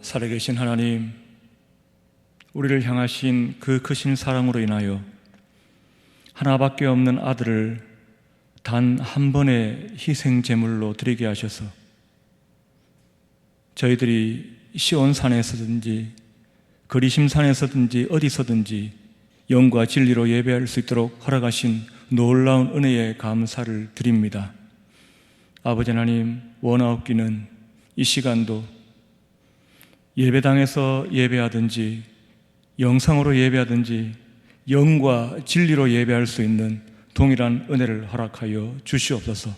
살아계신 하나님, 우리를 향하신 그 크신 사랑으로 인하여 하나밖에 없는 아들을 단 한 번의 희생 제물로 드리게 하셔서 저희들이 시온산에서든지 그리심산에서든지 어디서든지 영과 진리로 예배할 수 있도록 허락하신 놀라운 은혜에 감사를 드립니다. 아버지 하나님, 원하옵기는 이 시간도 예배당에서 예배하든지 영상으로 예배하든지 영과 진리로 예배할 수 있는 동일한 은혜를 허락하여 주시옵소서.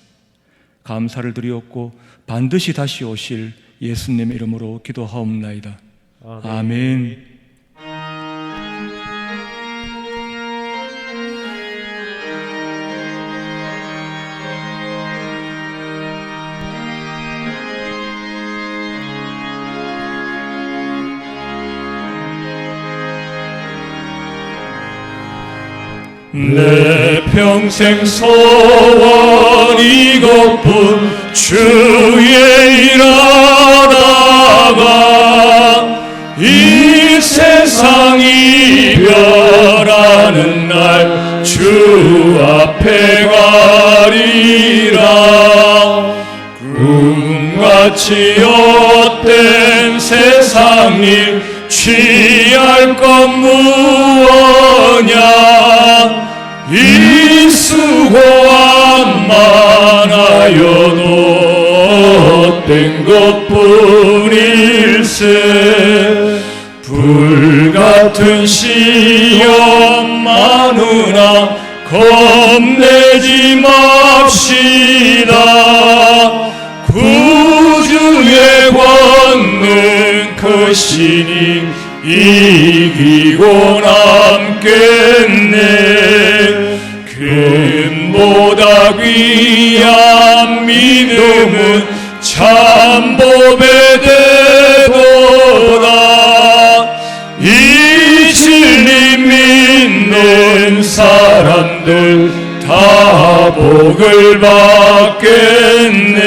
감사를 드리옵고 반드시 다시 오실 예수님의 이름으로 기도하옵나이다. 아멘. 내 평생 소원 이것뿐 주의 일하다가 이 세상 이별하는 날 주 앞에 가리라. 꿈같이 헛된 세상 일 취할 것 무엇냐. 이 수고함 많아요 헛된 것뿐일세. 불같은 시험 많으나 겁내지 맙시다. 구주의 권능 크시니 이기고 남겠네. 금보다 귀한 믿음은 참법에 되도다. 이 진리 믿는 사람들 다 복을 받겠네.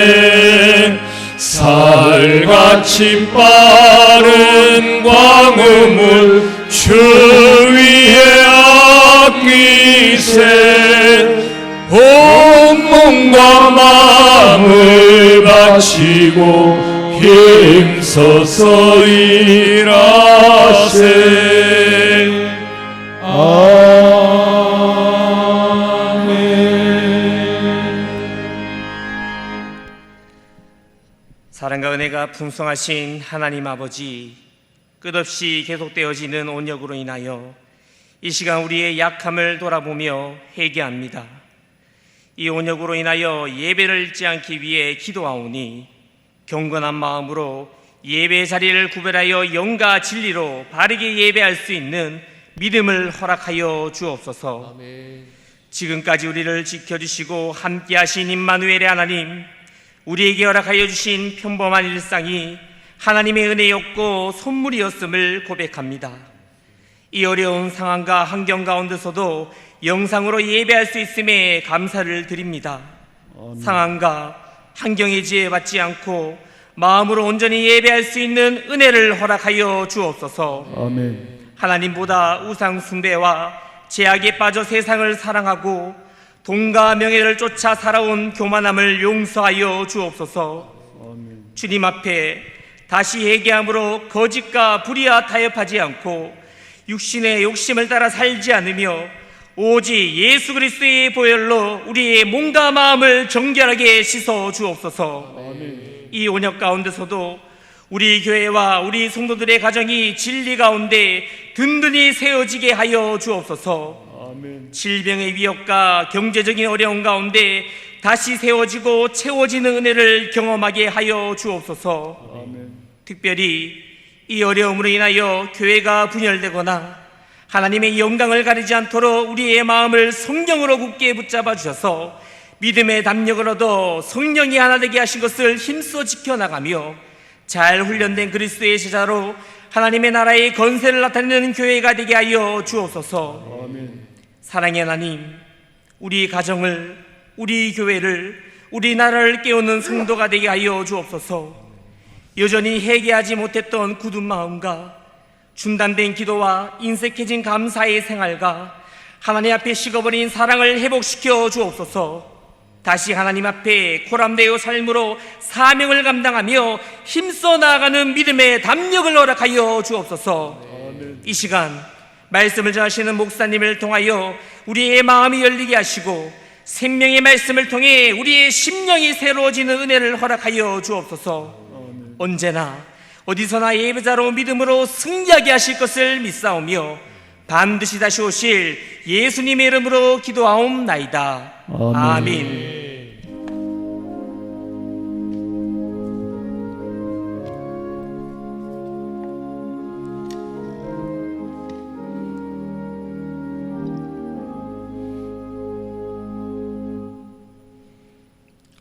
살같이 빠른 광음을 주 위에 아끼세. 온 몸과 마음을 바치고 힘써서 일하세. 사랑과 은혜가 풍성하신 하나님 아버지, 끝없이 계속되어지는 온역으로 인하여 이 시간 우리의 약함을 돌아보며 회개합니다. 이 온역으로 인하여 예배를 잃지 않기 위해 기도하오니 경건한 마음으로 예배 자리를 구별하여 영과 진리로 바르게 예배할 수 있는 믿음을 허락하여 주옵소서. 아멘. 지금까지 우리를 지켜주시고 함께하신 임마누엘의 하나님, 우리에게 허락하여 주신 평범한 일상이 하나님의 은혜였고 선물이었음을 고백합니다. 이 어려운 상황과 환경 가운데서도 영상으로 예배할 수 있음에 감사를 드립니다. 상황과 환경에 지혜받지 않고 마음으로 온전히 예배할 수 있는 은혜를 허락하여 주옵소서. 아멘. 하나님보다 우상 숭배와 제약에 빠져 세상을 사랑하고 돈과 명예를 쫓아 살아온 교만함을 용서하여 주옵소서. 주님 앞에 다시 회개함으로 거짓과 불의와 타협하지 않고 육신의 욕심을 따라 살지 않으며 오직 예수 그리스도의 보혈로 우리의 몸과 마음을 정결하게 씻어 주옵소서. 이 온역 가운데서도 우리 교회와 우리 성도들의 가정이 진리 가운데 든든히 세워지게 하여 주옵소서. 질병의 위협과 경제적인 어려움 가운데 다시 세워지고 채워지는 은혜를 경험하게 하여 주옵소서. 특별히 이 어려움으로 인하여 교회가 분열되거나 하나님의 영광을 가리지 않도록 우리의 마음을 성령으로 굳게 붙잡아 주셔서 믿음의 담력을 얻어 성령이 하나 되게 하신 것을 힘써 지켜나가며 잘 훈련된 그리스도의 제자로 하나님의 나라의 건세를 나타내는 교회가 되게 하여 주옵소서. 사랑의 하나님, 우리 가정을, 우리 교회를, 우리 나라를 깨우는 성도가 되게 하여 주옵소서. 여전히 회개하지 못했던 굳은 마음과 중단된 기도와 인색해진 감사의 생활과 하나님 앞에 식어버린 사랑을 회복시켜 주옵소서. 다시 하나님 앞에 고람되어 삶으로 사명을 감당하며 힘써 나아가는 믿음의 담력을 허락하여 주옵소서. 이 시간 말씀을 전하시는 목사님을 통하여 우리의 마음이 열리게 하시고 생명의 말씀을 통해 우리의 심령이 새로워지는 은혜를 허락하여 주옵소서. 언제나 어디서나 예배자로 믿음으로 승리하게 하실 것을 믿사오며 반드시 다시 오실 예수님의 이름으로 기도하옵나이다. 아멘.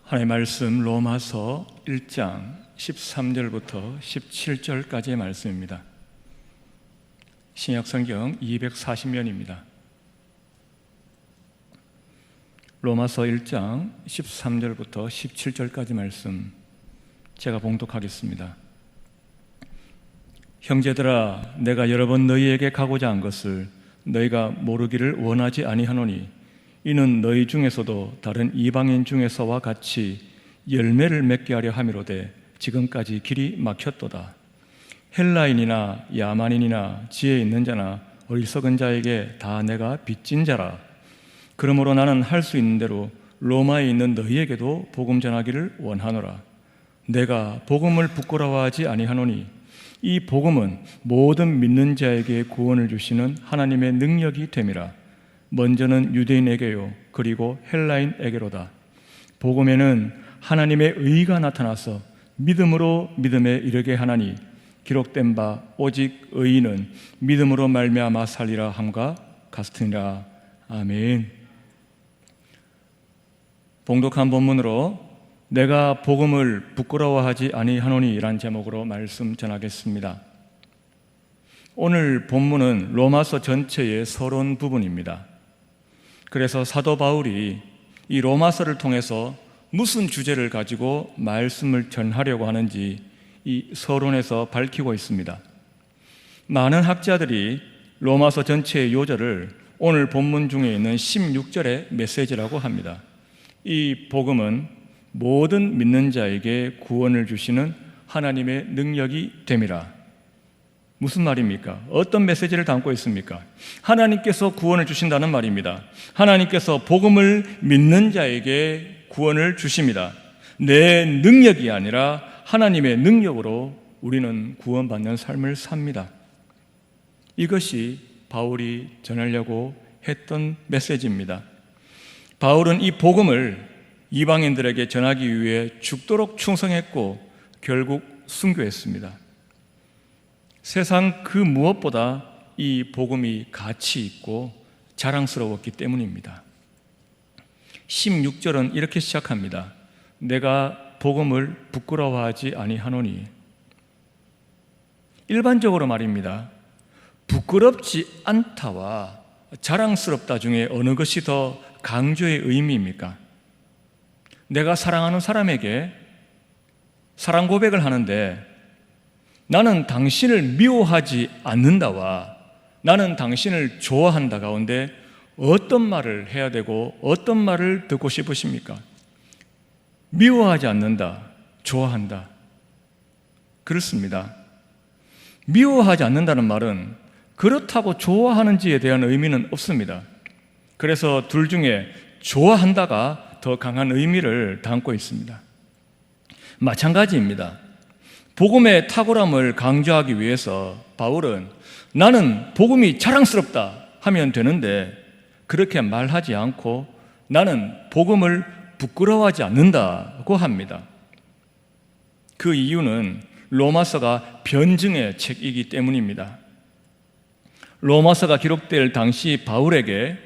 하나님의 말씀 로마서 1장 13절부터 17절까지의 말씀입니다. 신약성경 240면입니다. 로마서 1장 13절부터 17절까지 말씀 제가 봉독하겠습니다. 형제들아, 내가 여러 번 너희에게 가고자 한 것을 너희가 모르기를 원하지 아니하노니 이는 너희 중에서도 다른 이방인 중에서와 같이 열매를 맺게 하려 함이로되 지금까지 길이 막혔도다. 헬라인이나 야만인이나 지혜 있는 자나 어리석은 자에게 다 내가 빚진 자라. 그러므로 나는 할 수 있는 대로 로마에 있는 너희에게도 복음 전하기를 원하노라. 내가 복음을 부끄러워하지 아니하노니 이 복음은 모든 믿는 자에게 구원을 주시는 하나님의 능력이 됨이라. 먼저는 유대인에게요 그리고 헬라인에게로다. 복음에는 하나님의 의가 나타나서 믿음으로 믿음에 이르게 하나니 기록된 바 오직 의인은 믿음으로 말미암아 살리라 함과 같으니라. 아멘. 봉독한 본문으로 내가 복음을 부끄러워하지 아니하노니 라는 제목으로 말씀 전하겠습니다. 오늘 본문은 로마서 전체의 서론 부분입니다. 그래서 사도 바울이 이 로마서를 통해서 무슨 주제를 가지고 말씀을 전하려고 하는지 이 서론에서 밝히고 있습니다. 많은 학자들이 로마서 전체의 요절을 오늘 본문 중에 있는 16절의 메시지라고 합니다. 이 복음은 모든 믿는 자에게 구원을 주시는 하나님의 능력이 됨이라. 무슨 말입니까? 어떤 메시지를 담고 있습니까? 하나님께서 구원을 주신다는 말입니다. 하나님께서 복음을 믿는 자에게 구원을 주십니다. 내 능력이 아니라 하나님의 능력으로 우리는 구원받는 삶을 삽니다. 이것이 바울이 전하려고 했던 메시지입니다. 바울은 이 복음을 이방인들에게 전하기 위해 죽도록 충성했고 결국 순교했습니다. 세상 그 무엇보다 이 복음이 가치 있고 자랑스러웠기 때문입니다. 16절은 이렇게 시작합니다. 내가 복음을 부끄러워하지 아니하노니. 일반적으로 말입니다. 부끄럽지 않다와 자랑스럽다 중에 어느 것이 더 강조의 의미입니까? 내가 사랑하는 사람에게 사랑 고백을 하는데 나는 당신을 미워하지 않는다와 나는 당신을 좋아한다 가운데 어떤 말을 해야 되고 어떤 말을 듣고 싶으십니까? 미워하지 않는다, 좋아한다. 그렇습니다. 미워하지 않는다는 말은 그렇다고 좋아하는지에 대한 의미는 없습니다. 그래서 둘 중에 좋아한다가 더 강한 의미를 담고 있습니다. 마찬가지입니다. 복음의 탁월함을 강조하기 위해서 바울은 나는 복음이 자랑스럽다 하면 되는데 그렇게 말하지 않고 나는 복음을 부끄러워하지 않는다고 합니다. 그 이유는 로마서가 변증의 책이기 때문입니다. 로마서가 기록될 당시 바울에게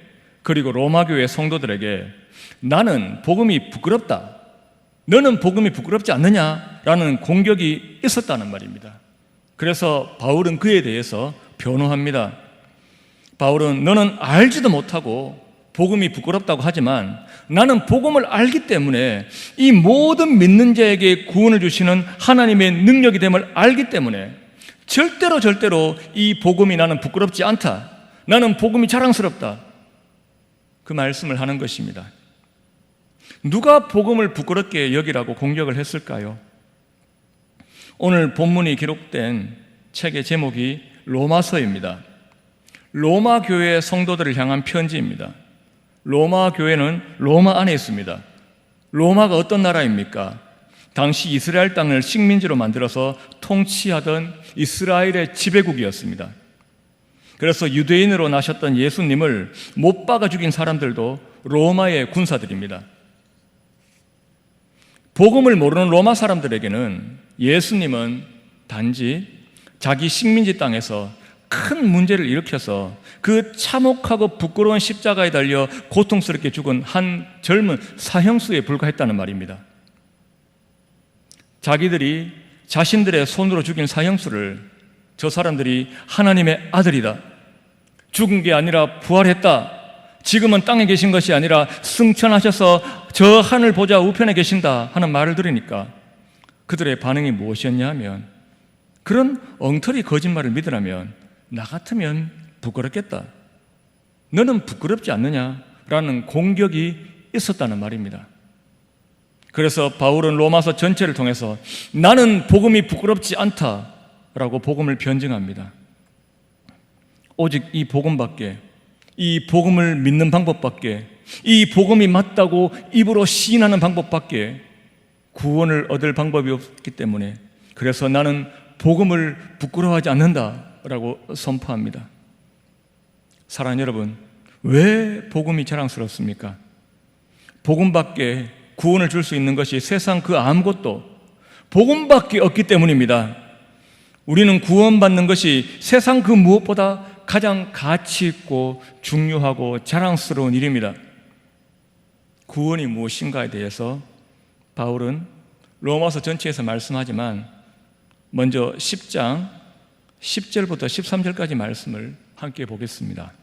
그리고 로마교회 성도들에게 나는 복음이 부끄럽다, 너는 복음이 부끄럽지 않느냐라는 공격이 있었다는 말입니다. 그래서 바울은 그에 대해서 변호합니다. 바울은 너는 알지도 못하고 복음이 부끄럽다고 하지만 나는 복음을 알기 때문에 이 모든 믿는 자에게 구원을 주시는 하나님의 능력이 됨을 알기 때문에 절대로 이 복음이 나는 부끄럽지 않다. 나는 복음이 자랑스럽다. 그 말씀을 하는 것입니다. 누가 복음을 부끄럽게 여기라고 공격을 했을까요? 오늘 본문이 기록된 책의 제목이 로마서입니다. 로마 교회 성도들을 향한 편지입니다. 로마 교회는 로마 안에 있습니다. 로마가 어떤 나라입니까? 당시 이스라엘 땅을 식민지로 만들어서 통치하던 이스라엘의 지배국이었습니다. 그래서 유대인으로 나셨던 예수님을 못 박아 죽인 사람들도 로마의 군사들입니다. 복음을 모르는 로마 사람들에게는 예수님은 단지 자기 식민지 땅에서 큰 문제를 일으켜서 그 참혹하고 부끄러운 십자가에 달려 고통스럽게 죽은 한 젊은 사형수에 불과했다는 말입니다. 자기들이 자신들의 손으로 죽인 사형수를 저 사람들이 하나님의 아들이다, 죽은 게 아니라 부활했다, 지금은 땅에 계신 것이 아니라 승천하셔서 저 하늘 보좌 우편에 계신다 하는 말을 들으니까 그들의 반응이 무엇이었냐 하면, 그런 엉터리 거짓말을 믿으라면 나 같으면 부끄럽겠다, 너는 부끄럽지 않느냐라는 공격이 있었다는 말입니다. 그래서 바울은 로마서 전체를 통해서 나는 복음이 부끄럽지 않다라고 복음을 변증합니다. 오직 이 복음밖에, 이 복음을 믿는 방법밖에, 이 복음이 맞다고 입으로 시인하는 방법밖에 구원을 얻을 방법이 없기 때문에, 그래서 나는 복음을 부끄러워하지 않는다라고 선포합니다. 사랑하는 여러분, 왜 복음이 자랑스럽습니까? 복음밖에 구원을 줄 수 있는 것이 세상 그 아무것도 복음밖에 없기 때문입니다. 우리는 구원받는 것이 세상 그 무엇보다 가장 가치 있고 중요하고 자랑스러운 일입니다. 구원이 무엇인가에 대해서 바울은 로마서 전체에서 말씀하지만 먼저 10장 10절부터 13절까지 말씀을 함께 보겠습니다.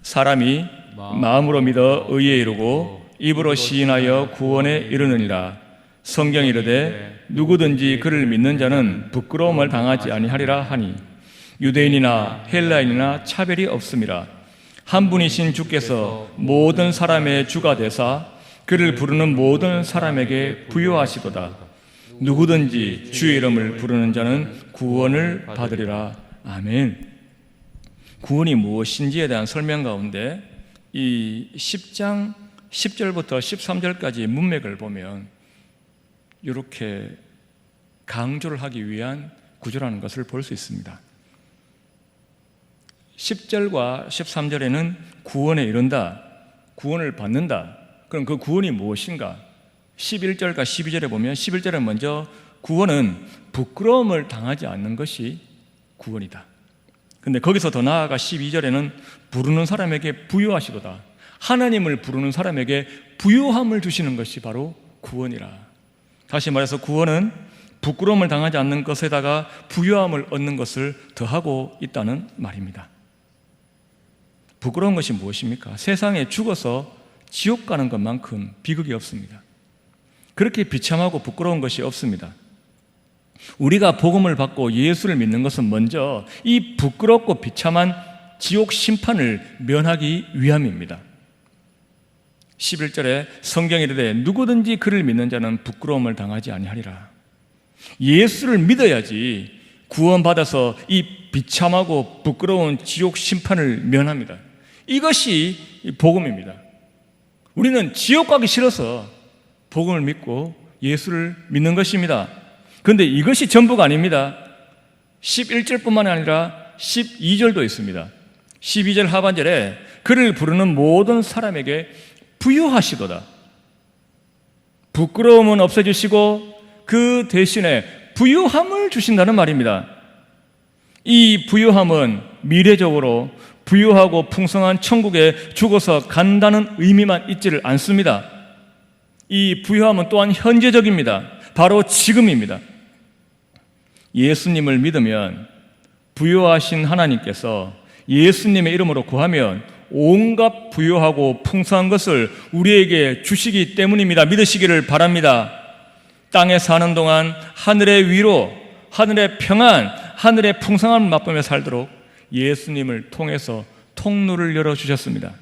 사람이 마음으로 믿어 의에 이르고 입으로 시인하여 구원에 이르느니라. 성경이 이르되 누구든지 그를 믿는 자는 부끄러움을 당하지 아니하리라 하니 유대인이나 헬라인이나 차별이 없음이라. 한 분이신 주께서 모든 사람의 주가 되사 그를 부르는 모든 사람에게 부요하시도다. 누구든지 주의 이름을 부르는 자는 구원을 받으리라. 아멘. 구원이 무엇인지에 대한 설명 가운데 이 10장 10절부터 13절까지의 문맥을 보면 이렇게 강조를 하기 위한 구조라는 것을 볼 수 있습니다. 10절과 13절에는 구원에 이른다, 구원을 받는다. 그럼 그 구원이 무엇인가? 11절과 12절에 보면 11절은 먼저 구원은 부끄러움을 당하지 않는 것이 구원이다. 근데 거기서 더 나아가 12절에는 부르는 사람에게 부요하시도다. 하나님을 부르는 사람에게 부요함을 주시는 것이 바로 구원이라. 다시 말해서 구원은 부끄러움을 당하지 않는 것에다가 부요함을 얻는 것을 더하고 있다는 말입니다. 부끄러운 것이 무엇입니까? 세상에 죽어서 지옥 가는 것만큼 비극이 없습니다. 그렇게 비참하고 부끄러운 것이 없습니다. 우리가 복음을 받고 예수를 믿는 것은 먼저 이 부끄럽고 비참한 지옥 심판을 면하기 위함입니다. 11절에 성경이 이르되 누구든지 그를 믿는 자는 부끄러움을 당하지 아니하리라. 예수를 믿어야지 구원받아서 이 비참하고 부끄러운 지옥 심판을 면합니다. 이것이 복음입니다. 우리는 지옥 가기 싫어서 복음을 믿고 예수를 믿는 것입니다. 그런데 이것이 전부가 아닙니다. 11절뿐만 아니라 12절도 있습니다. 12절 하반절에 그를 부르는 모든 사람에게 부요하시도다. 부끄러움은 없애주시고 그 대신에 부요함을 주신다는 말입니다. 이 부요함은 미래적으로 부유하고 풍성한 천국에 죽어서 간다는 의미만 있지를 않습니다. 이 부유함은 또한 현재적입니다. 바로 지금입니다. 예수님을 믿으면 부요하신 하나님께서 예수님의 이름으로 구하면 온갖 부유하고 풍성한 것을 우리에게 주시기 때문입니다. 믿으시기를 바랍니다. 땅에 사는 동안 하늘의 위로, 하늘의 평안, 하늘의 풍성함을 맛보며 살도록 예수님을 통해서 통로를 열어주셨습니다.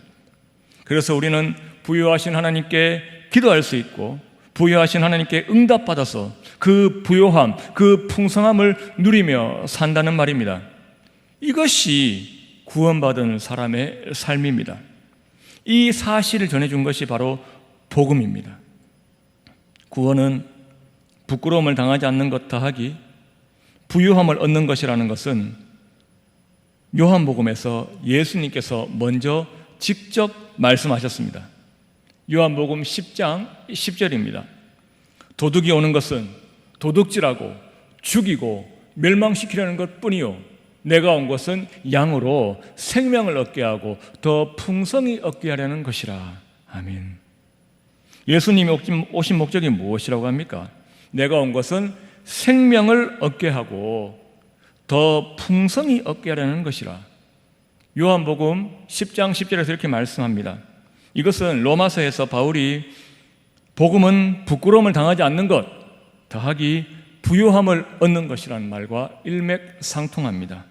그래서 우리는 부유하신 하나님께 기도할 수 있고 부유하신 하나님께 응답받아서 그 부요함, 그 풍성함을 누리며 산다는 말입니다. 이것이 구원받은 사람의 삶입니다. 이 사실을 전해준 것이 바로 복음입니다. 구원은 부끄러움을 당하지 않는 것 더하기 부유함을 얻는 것이라는 것은 요한복음에서 예수님께서 먼저 직접 말씀하셨습니다. 요한복음 10장 10절입니다. 도둑이 오는 것은 도둑질하고 죽이고 멸망시키려는 것뿐이요 내가 온 것은 양으로 생명을 얻게 하고 더 풍성히 얻게 하려는 것이라. 아멘. 예수님이 오신 목적이 무엇이라고 합니까? 내가 온 것은 생명을 얻게 하고 더 풍성히 얻게 하려는 것이라. 요한복음 10장 10절에서 이렇게 말씀합니다. 이것은 로마서에서 바울이 복음은 부끄러움을 당하지 않는 것 더하기 부요함을 얻는 것이라는 말과 일맥상통합니다.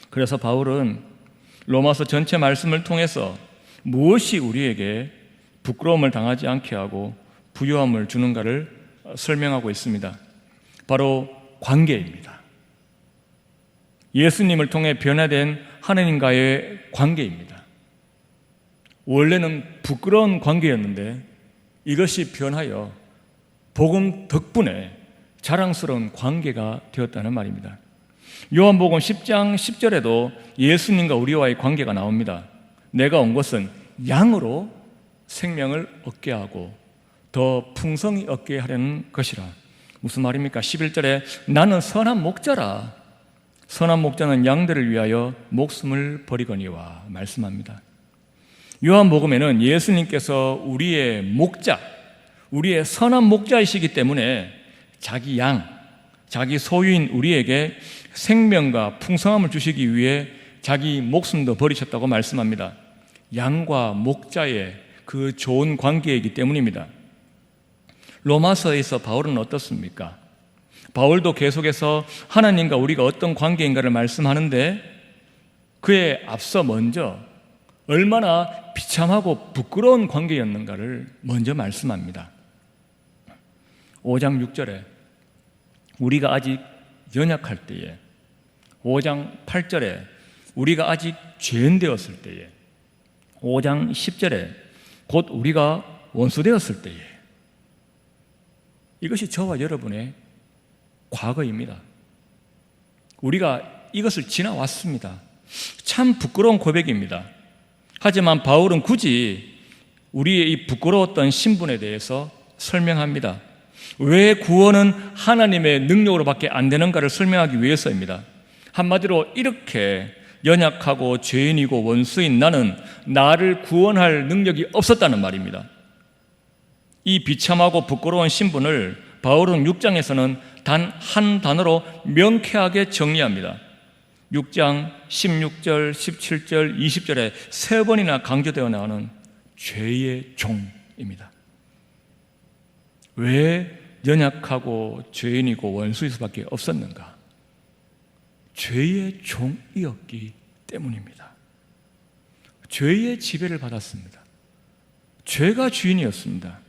그래서 바울은 로마서 전체 말씀을 통해서 무엇이 우리에게 부끄러움을 당하지 않게 하고 부요함을 주는가를 설명하고 있습니다. 바로 관계입니다. 예수님을 통해 변화된 하나님과의 관계입니다. 원래는 부끄러운 관계였는데 이것이 변하여 복음 덕분에 자랑스러운 관계가 되었다는 말입니다. 요한복음 10장 10절에도 예수님과 우리와의 관계가 나옵니다. 내가 온 것은 양으로 생명을 얻게 하고 더 풍성히 얻게 하려는 것이라. 무슨 말입니까? 11절에 나는 선한 목자라. 선한 목자는 양들을 위하여 목숨을 버리거니와 말씀합니다. 요한복음에는 예수님께서 우리의 목자, 우리의 선한 목자이시기 때문에 자기 양, 자기 소유인 우리에게 생명과 풍성함을 주시기 위해 자기 목숨도 버리셨다고 말씀합니다. 양과 목자의 그 좋은 관계이기 때문입니다. 로마서에서 바울은 어떻습니까? 바울도 계속해서 하나님과 우리가 어떤 관계인가를 말씀하는데 그에 앞서 먼저 얼마나 비참하고 부끄러운 관계였는가를 먼저 말씀합니다. 5장 6절에 우리가 아직 연약할 때에, 5장 8절에 우리가 아직 죄인 되었을 때에, 5장 10절에 곧 우리가 원수 되었을 때에, 이것이 저와 여러분의 과거입니다. 우리가 이것을 지나왔습니다. 참 부끄러운 고백입니다. 하지만 바울은 굳이 우리의 이 부끄러웠던 신분에 대해서 설명합니다. 왜 구원은 하나님의 능력으로밖에 안 되는가를 설명하기 위해서입니다. 한마디로 이렇게 연약하고 죄인이고 원수인 나는 나를 구원할 능력이 없었다는 말입니다. 이 비참하고 부끄러운 신분을 바울은 6장에서는 단 한 단어로 명쾌하게 정리합니다. 6장 16절, 17절, 20절에 3번이나 강조되어 나오는 죄의 종입니다. 왜 연약하고 죄인이고 원수일 수밖에 없었는가? 죄의 종이었기 때문입니다. 죄의 지배를 받았습니다. 죄가 주인이었습니다.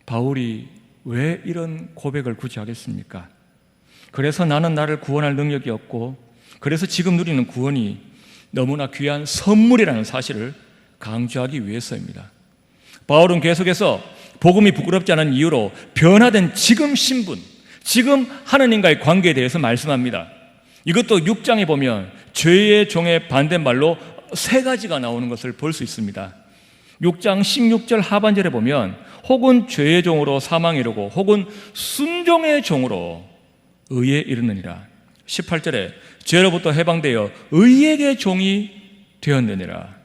바울이 왜 이런 고백을 굳이 하겠습니까? 그래서 나는 나를 구원할 능력이 없고 그래서 지금 누리는 구원이 너무나 귀한 선물이라는 사실을 강조하기 위해서입니다. 바울은 계속해서 복음이 부끄럽지 않은 이유로 변화된 지금 신분, 지금 하나님과의 관계에 대해서 말씀합니다. 이것도 6장에 보면 죄의 종의 반대말로 3가지가 나오는 것을 볼 수 있습니다. 6장 16절 하반절에 보면 혹은 죄의 종으로 사망에 이르고 혹은 순종의 종으로 의에 이르느니라. 18절에 죄로부터 해방되어 의에게 종이 되었느니라.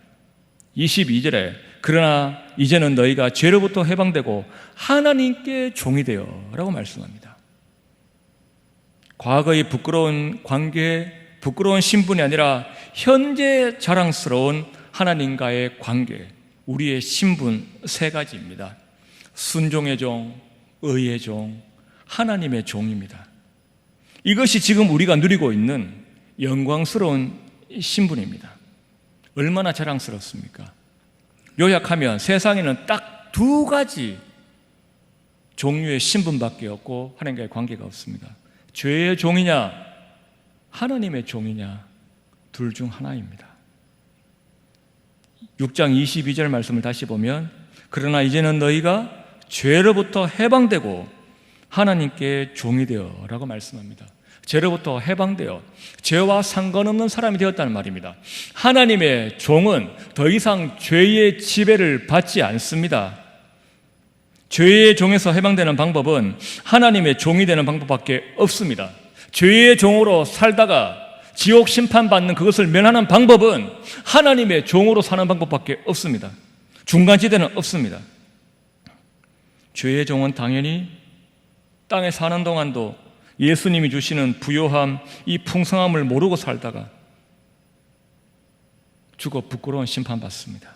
22절에 그러나 이제는 너희가 죄로부터 해방되고 하나님께 종이 되어 라고 말씀합니다. 과거의 부끄러운 관계, 부끄러운 신분이 아니라 현재 자랑스러운 하나님과의 관계, 우리의 신분 세 가지입니다. 순종의 종, 의의 종, 하나님의 종입니다. 이것이 지금 우리가 누리고 있는 영광스러운 신분입니다. 얼마나 자랑스럽습니까? 요약하면 세상에는 딱 두 가지 종류의 신분밖에 없고 하나님과의 관계가 없습니다. 죄의 종이냐, 하나님의 종이냐, 둘 중 하나입니다. 6장 22절 말씀을 다시 보면, 그러나 이제는 너희가 죄로부터 해방되고 하나님께 종이 되어 라고 말씀합니다. 죄로부터 해방되어 죄와 상관없는 사람이 되었다는 말입니다. 하나님의 종은 더 이상 죄의 지배를 받지 않습니다. 죄의 종에서 해방되는 방법은 하나님의 종이 되는 방법밖에 없습니다. 죄의 종으로 살다가 지옥 심판받는 그것을 면하는 방법은 하나님의 종으로 사는 방법밖에 없습니다. 중간지대는 없습니다. 죄의 종은 당연히 땅에 사는 동안도 예수님이 주시는 부요함, 이 풍성함을 모르고 살다가 죽어 부끄러운 심판받습니다.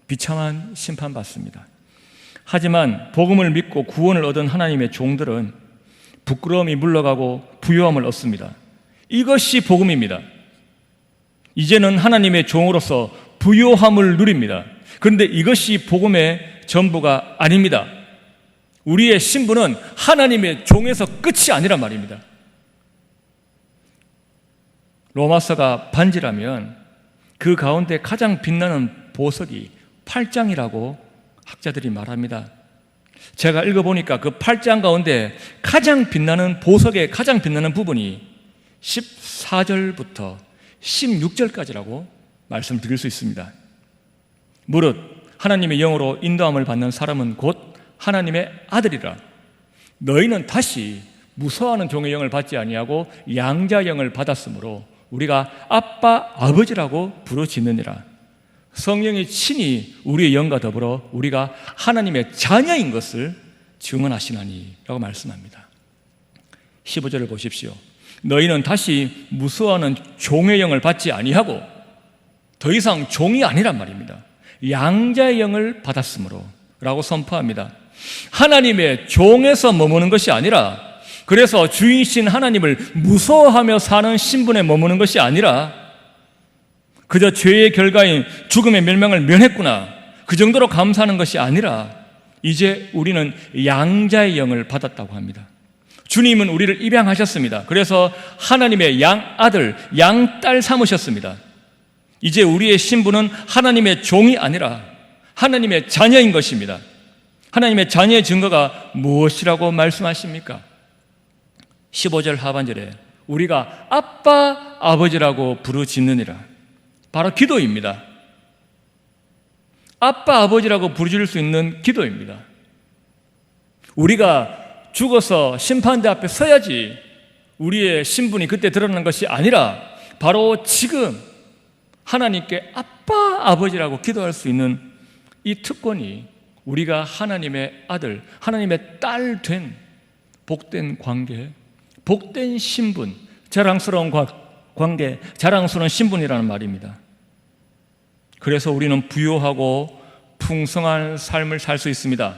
비참한 심판받습니다. 하지만 복음을 믿고 구원을 얻은 하나님의 종들은 부끄러움이 물러가고 부요함을 얻습니다. 이것이 복음입니다. 이제는 하나님의 종으로서 부요함을 누립니다. 그런데 이것이 복음의 전부가 아닙니다. 우리의 신분은 하나님의 종에서 끝이 아니란 말입니다. 로마서가 반지라면 그 가운데 가장 빛나는 보석이 8장이라고 학자들이 말합니다. 제가 읽어보니까 그 8장 가운데 가장 빛나는 보석의 가장 빛나는 부분이 14절부터 16절까지라고 말씀드릴 수 있습니다. 무릇 하나님의 영으로 인도함을 받는 사람은 곧 하나님의 아들이라. 너희는 다시 무서워하는 종의 영을 받지 아니하고 양자 영을 받았으므로 우리가 아빠 아버지라고 부르짖느니라. 성령이 친히 우리의 영과 더불어 우리가 하나님의 자녀인 것을 증언하시나니 라고 말씀합니다. 15절을 보십시오. 너희는 다시 무서워하는 종의 영을 받지 아니하고 더 이상 종이 아니란 말입니다. 양자의 영을 받았으므로 라고 선포합니다. 하나님의 종에서 머무는 것이 아니라, 그래서 주인이신 하나님을 무서워하며 사는 신분에 머무는 것이 아니라 그저 죄의 결과인 죽음의 멸망을 면했구나, 그 정도로 감사하는 것이 아니라 이제 우리는 양자의 영을 받았다고 합니다. 주님은 우리를 입양하셨습니다. 그래서 하나님의 양아들, 양딸 삼으셨습니다. 이제 우리의 신분은 하나님의 종이 아니라 하나님의 자녀인 것입니다. 하나님의 자녀의 증거가 무엇이라고 말씀하십니까? 15절 하반절에 우리가 아빠 아버지라고 부르짖느니라. 바로 기도입니다. 아빠 아버지라고 부르짖을 수 있는 기도입니다. 우리가 죽어서 심판대 앞에 서야지 우리의 신분이 그때 드러나는 것이 아니라 바로 지금 하나님께 아빠 아버지라고 기도할 수 있는 이 특권이 우리가 하나님의 아들, 하나님의 딸 된 복된 관계, 복된 신분, 자랑스러운 관계, 자랑스러운 신분이라는 말입니다. 그래서 우리는 부유하고 풍성한 삶을 살 수 있습니다.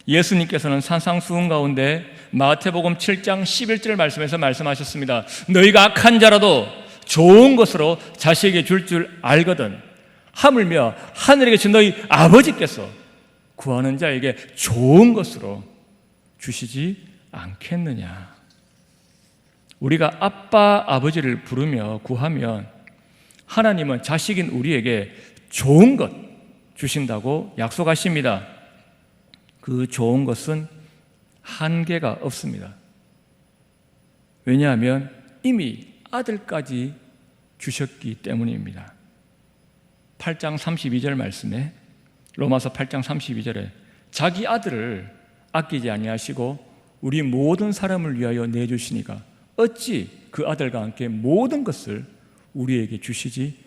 예수님께서는 산상수훈 가운데 마태복음 7장 11절 말씀에서 말씀하셨습니다. 너희가 악한 자라도 좋은 것으로 자식에게 줄 알거든 하물며 하늘에 계신 너희 아버지께서 구하는 자에게 좋은 것으로 주시지 않겠느냐. 우리가 아빠 아버지를 부르며 구하면 하나님은 자식인 우리에게 좋은 것 주신다고 약속하십니다. 그 좋은 것은 한계가 없습니다. 왜냐하면 이미 아들까지 주셨기 때문입니다. 8장 32절 말씀에, 로마서 8장 32절에 자기 아들을 아끼지 아니하시고 우리 모든 사람을 위하여 내주시니까 어찌 그 아들과 함께 모든 것을 우리에게 주시지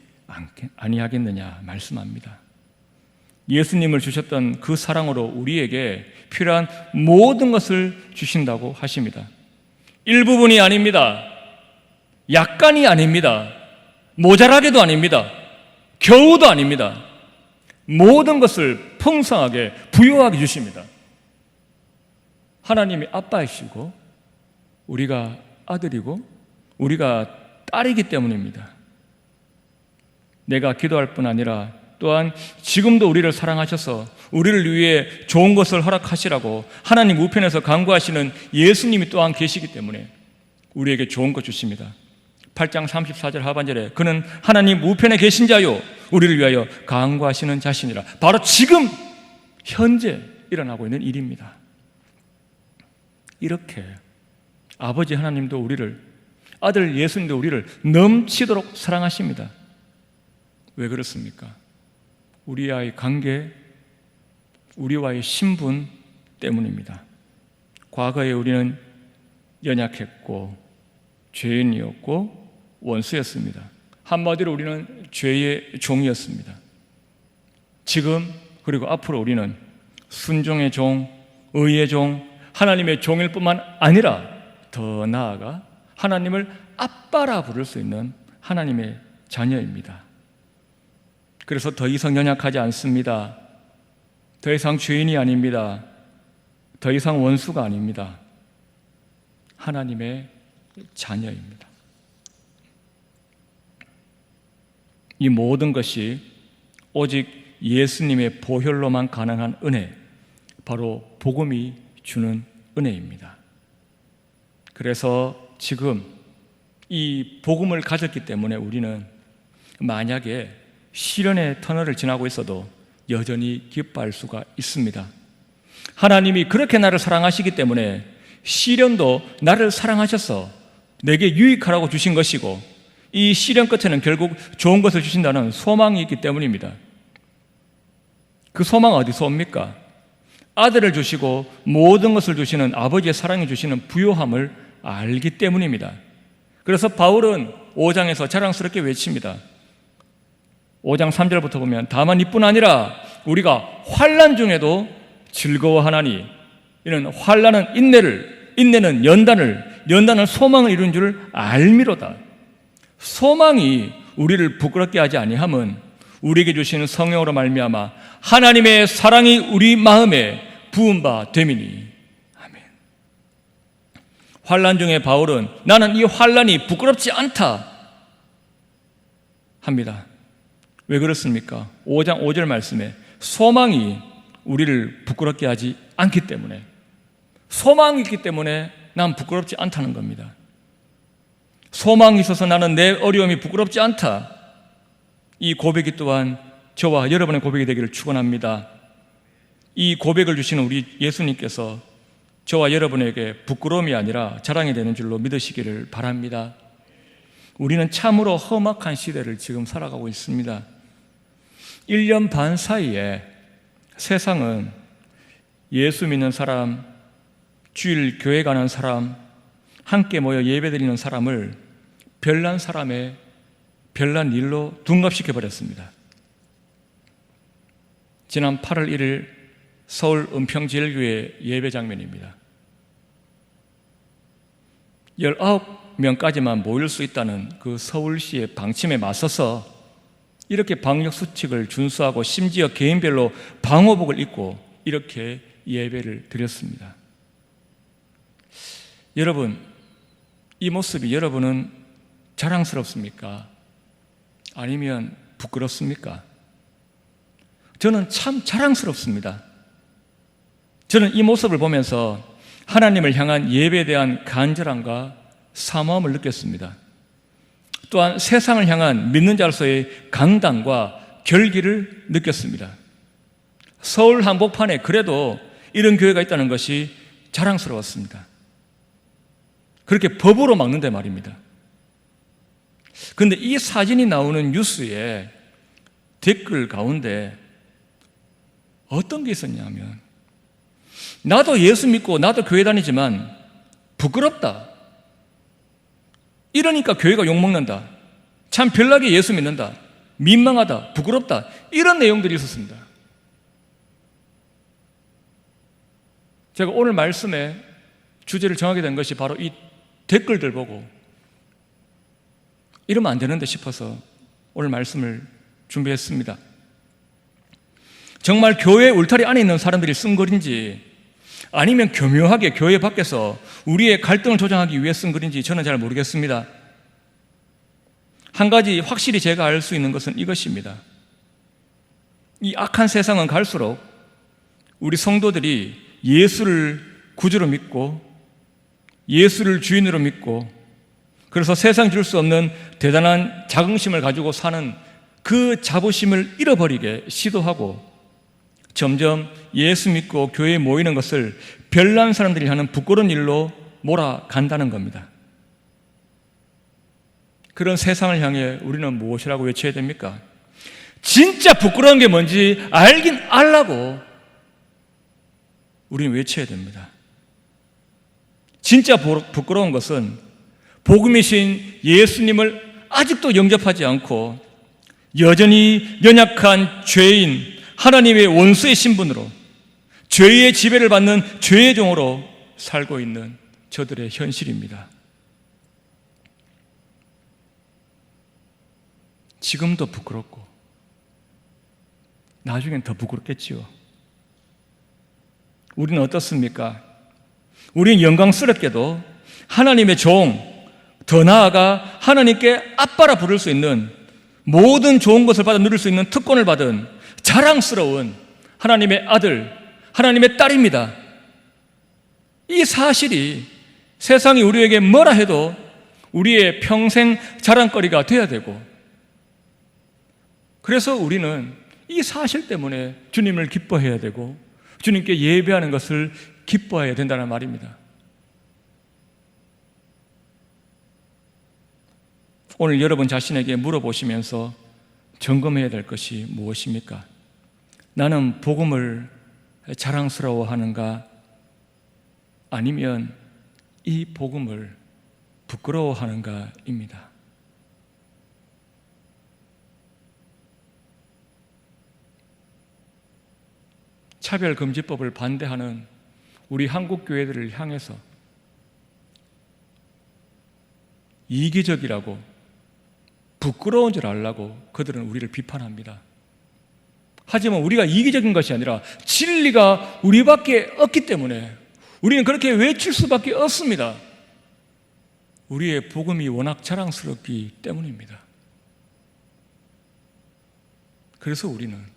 아니하겠느냐 말씀합니다. 예수님을 주셨던 그 사랑으로 우리에게 필요한 모든 것을 주신다고 하십니다. 일부분이 아닙니다. 약간이 아닙니다. 모자라게도 아닙니다. 겨우도 아닙니다. 모든 것을 풍성하게 부유하게 주십니다. 하나님이 아빠이시고 우리가 아들이고 우리가 딸이기 때문입니다. 내가 기도할 뿐 아니라 또한 지금도 우리를 사랑하셔서 우리를 위해 좋은 것을 허락하시라고 하나님 우편에서 간구하시는 예수님이 또한 계시기 때문에 우리에게 좋은 것 주십니다. 8장 34절 하반절에 그는 하나님 우편에 계신 자요 우리를 위하여 간구하시는 자신이라. 바로 지금 현재 일어나고 있는 일입니다. 이렇게 아버지 하나님도 우리를, 아들 예수님도 우리를 넘치도록 사랑하십니다. 왜 그렇습니까? 우리와의 관계, 우리와의 신분 때문입니다. 과거에 우리는 연약했고 죄인이었고 원수였습니다. 한마디로 우리는 죄의 종이었습니다. 지금 그리고 앞으로 우리는 순종의 종, 의의 종, 하나님의 종일 뿐만 아니라 더 나아가 하나님을 아빠라 부를 수 있는 하나님의 자녀입니다. 그래서 더 이상 연약하지 않습니다. 더 이상 죄인이 아닙니다. 더 이상 원수가 아닙니다. 하나님의 자녀입니다. 이 모든 것이 오직 예수님의 보혈로만 가능한 은혜, 바로 복음이 주는 은혜입니다. 그래서 지금 이 복음을 가졌기 때문에 우리는 만약에 시련의 터널을 지나고 있어도 여전히 기뻐할 수가 있습니다. 하나님이 그렇게 나를 사랑하시기 때문에 시련도 나를 사랑하셔서 내게 유익하라고 주신 것이고 이 시련 끝에는 결국 좋은 것을 주신다는 소망이 있기 때문입니다. 그 소망은 어디서 옵니까? 아들을 주시고 모든 것을 주시는 아버지의 사랑이 주시는 부요함을 알기 때문입니다. 그래서 바울은 5장에서 자랑스럽게 외칩니다. 5장 3절부터 보면 다만 이뿐 아니라 우리가 환난 중에도 즐거워하나니 이는 환난은 인내를, 인내는 연단을, 연단은 소망을 이룬 줄 알미로다. 소망이 우리를 부끄럽게 하지 아니함은 우리에게 주시는 성령으로 말미암아 하나님의 사랑이 우리 마음에 부은 바 됨이니. 아멘. 환난 중에 바울은 나는 이 환난이 부끄럽지 않다 합니다. 왜 그렇습니까? 5장 5절 말씀에 소망이 우리를 부끄럽게 하지 않기 때문에, 소망이 있기 때문에 난 부끄럽지 않다는 겁니다. 소망이 있어서 나는 내 어려움이 부끄럽지 않다. 이 고백이 또한 저와 여러분의 고백이 되기를 축원합니다. 이 고백을 주시는 우리 예수님께서 저와 여러분에게 부끄러움이 아니라 자랑이 되는 줄로 믿으시기를 바랍니다. 우리는 참으로 험악한 시대를 지금 살아가고 있습니다. 1년 반 사이에 세상은 예수 믿는 사람, 주일 교회 가는 사람, 함께 모여 예배드리는 사람을 별난 사람의 별난 일로 둔갑시켜버렸습니다. 지난 8월 1일 서울 은평제일교회 예배 장면입니다. 19명까지만 모일 수 있다는 그 서울시의 방침에 맞서서 이렇게 방역수칙을 준수하고 심지어 개인별로 방호복을 입고 이렇게 예배를 드렸습니다. 여러분, 이 모습이 여러분은 자랑스럽습니까? 아니면 부끄럽습니까? 저는 참 자랑스럽습니다. 저는 이 모습을 보면서 하나님을 향한 예배에 대한 간절함과 사모함을 느꼈습니다. 또한 세상을 향한 믿는 자로서의 강단과 결기를 느꼈습니다. 서울 한복판에 그래도 이런 교회가 있다는 것이 자랑스러웠습니다. 그렇게 법으로 막는데 말입니다. 그런데 이 사진이 나오는 뉴스에 댓글 가운데 어떤 게 있었냐면, 나도 예수 믿고 나도 교회 다니지만 부끄럽다. 이러니까 교회가 욕먹는다. 참 별나게 예수 믿는다. 민망하다. 부끄럽다. 이런 내용들이 있었습니다. 제가 오늘 말씀에 주제를 정하게 된 것이 바로 이 댓글들 보고 이러면 안 되는데 싶어서 오늘 말씀을 준비했습니다. 정말 교회 울타리 안에 있는 사람들이 쓴 글인지 아니면 교묘하게 교회 밖에서 우리의 갈등을 조장하기 위해 쓴 글인지 저는 잘 모르겠습니다. 한 가지 확실히 제가 알 수 있는 것은 이것입니다. 이 악한 세상은 갈수록 우리 성도들이 예수를 구주로 믿고 예수를 주인으로 믿고 그래서 세상 줄 수 없는 대단한 자긍심을 가지고 사는 그 자부심을 잃어버리게 시도하고 점점 예수 믿고 교회에 모이는 것을 별난 사람들이 하는 부끄러운 일로 몰아간다는 겁니다. 그런 세상을 향해 우리는 무엇이라고 외쳐야 됩니까? 진짜 부끄러운 게 뭔지 알긴 알라고 우리는 외쳐야 됩니다. 진짜 부끄러운 것은 복음이신 예수님을 아직도 영접하지 않고 여전히 연약한 죄인, 하나님의 원수의 신분으로 죄의 지배를 받는 죄의 종으로 살고 있는 저들의 현실입니다. 지금도 부끄럽고 나중엔 더 부끄럽겠지요. 우리는 어떻습니까? 우리는 영광스럽게도 하나님의 종, 더 나아가 하나님께 아빠라 부를 수 있는 모든 좋은 것을 받아 누릴 수 있는 특권을 받은 자랑스러운 하나님의 아들, 하나님의 딸입니다. 이 사실이 세상이 우리에게 뭐라 해도 우리의 평생 자랑거리가 되어야 되고, 그래서 우리는 이 사실 때문에 주님을 기뻐해야 되고 주님께 예배하는 것을 기뻐해야 된다는 말입니다. 오늘 여러분 자신에게 물어보시면서 점검해야 될 것이 무엇입니까? 나는 복음을 자랑스러워하는가? 아니면 이 복음을 부끄러워하는가입니다. 차별금지법을 반대하는 우리 한국 교회들을 향해서 이기적이라고 부끄러운 줄 알라고 그들은 우리를 비판합니다. 하지만 우리가 이기적인 것이 아니라 진리가 우리밖에 없기 때문에 우리는 그렇게 외칠 수밖에 없습니다. 우리의 복음이 워낙 자랑스럽기 때문입니다. 그래서 우리는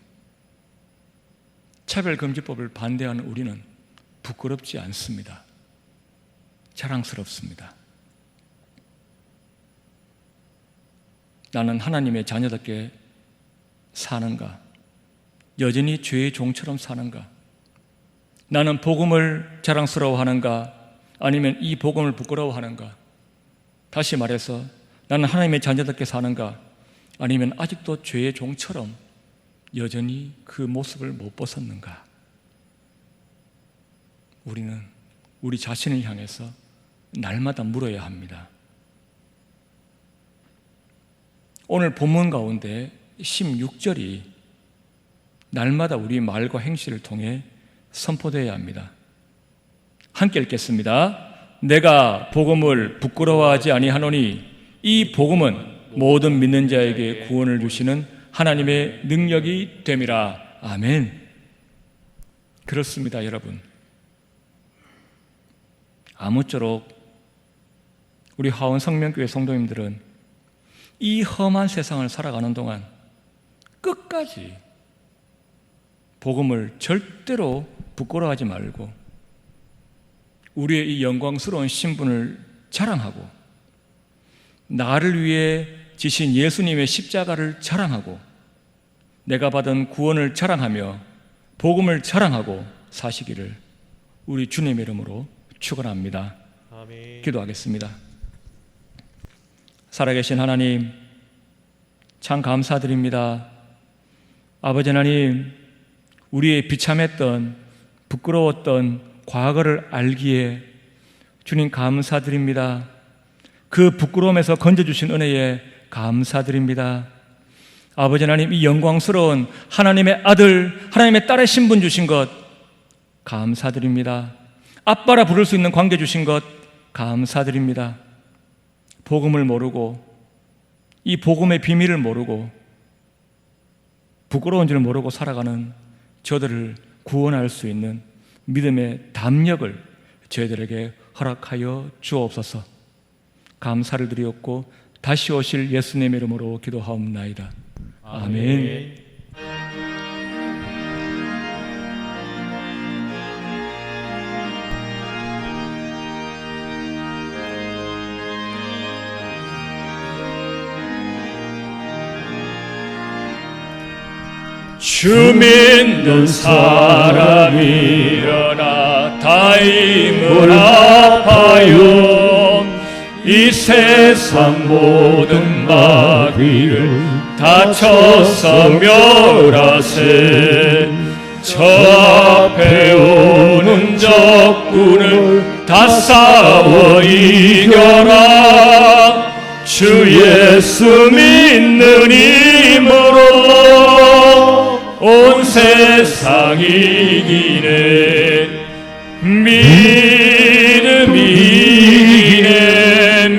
차별금지법을 반대하는 우리는 부끄럽지 않습니다. 자랑스럽습니다. 나는 하나님의 자녀답게 사는가? 여전히 죄의 종처럼 사는가? 나는 복음을 자랑스러워하는가? 아니면 이 복음을 부끄러워하는가? 다시 말해서 나는 하나님의 자녀답게 사는가? 아니면 아직도 죄의 종처럼 여전히 그 모습을 못 벗었는가? 우리는 우리 자신을 향해서 날마다 물어야 합니다. 오늘 본문 가운데 16절이 날마다 우리 말과 행실을 통해 선포되어야 합니다. 함께 읽겠습니다. 내가 복음을 부끄러워하지 아니하노니 이 복음은 모든 믿는 자에게 구원을 주시는 하나님의 능력이 됨이라. 아멘. 그렇습니다, 여러분. 아무쪼록 우리 하원 성명교회 성도님들은 이 험한 세상을 살아가는 동안 끝까지 복음을 절대로 부끄러워하지 말고 우리의 이 영광스러운 신분을 자랑하고 나를 위해 지신 예수님의 십자가를 자랑하고 내가 받은 구원을 자랑하며 복음을 자랑하고 사시기를 우리 주님의 이름으로 축원합니다. 아멘. 기도하겠습니다. 살아계신 하나님, 참 감사드립니다. 아버지 하나님, 우리의 비참했던 부끄러웠던 과거를 알기에 주님 감사드립니다. 그 부끄러움에서 건져주신 은혜에 감사드립니다. 아버지 하나님, 이 영광스러운 하나님의 아들, 하나님의 딸의 신분 주신 것 감사드립니다. 아빠라 부를 수 있는 관계 주신 것 감사드립니다. 복음을 모르고 이 복음의 비밀을 모르고 부끄러운 줄 모르고 살아가는 저들을 구원할 수 있는 믿음의 담력을 저희들에게 허락하여 주옵소서. 감사를 드리옵고 다시 오실 예수님의 이름으로 기도하옵나이다. 아멘. 주 믿는 사람이 일어나 다임을 아파요. 이 세상 모든 마귀를 다쳐서 멸하세. 저 앞에 오는 적군을 다 싸워 이겨라. 주 예수 믿는 힘으로 온 세상 이기네. 믿음 이기네.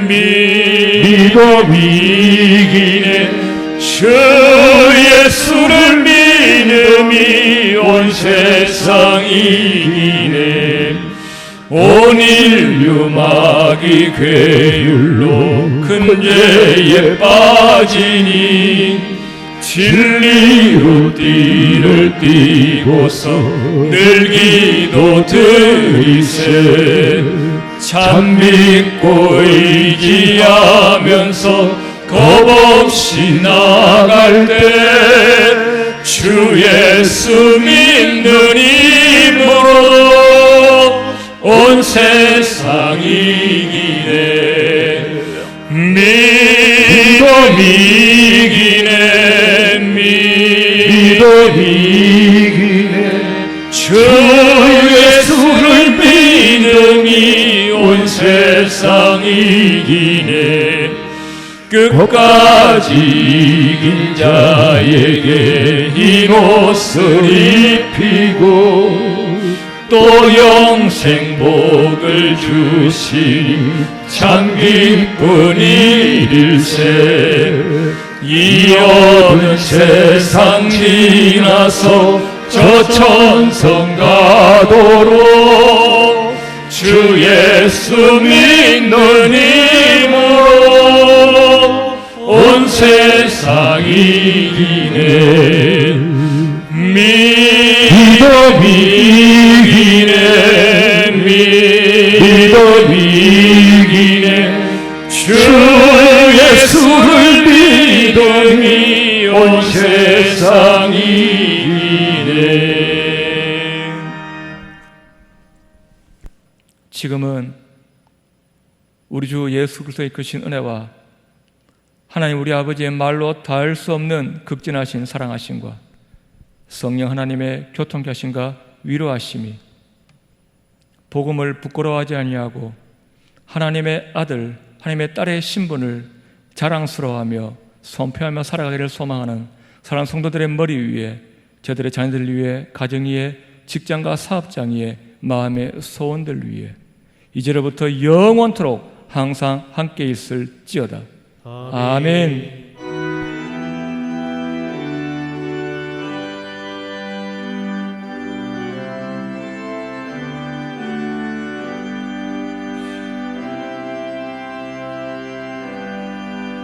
믿음 이기네. 주 예수를 믿음이 온 세상 이기네. 온 인류 마귀 괴율로 큰 죄에 빠지니 진리로 띠를 띠고서 늘 기도 드리세. 참 믿고 의지하면서 겁없이 나갈 때 주 예수 믿는 힘으로 온 세상 이기네. 믿음 이기네. 믿음 이기네. 주 예수를 믿음이 온 세상 이기네. 끝까지 이긴 자에게 흰 옷을 입히고 또 영생 복을 주시니 참 기쁜 일일세. 이 어두운 세상 지나서 저 천성 가도록 주 예수 믿는 힘으로 온 세상 이기네. 믿음 이기네. 믿음 이기네. 주 예수를 믿음이 온 세상 이기네. 지금은 우리 주 예수 그리스도의 크신 은혜와 하나님 우리 아버지의 말로 닿을 수 없는 극진하신 사랑하심과 성령 하나님의 교통하심과 위로하심이 복음을 부끄러워하지 아니하고 하나님의 아들, 하나님의 딸의 신분을 자랑스러워하며 선포하며 살아가기를 소망하는 사랑하는 성도들의 머리 위에, 저들의 자녀들 위에, 가정 위에, 직장과 사업장 위에, 마음의 소원들 위에 이제로부터 영원토록 항상 함께 있을지어다. 아멘.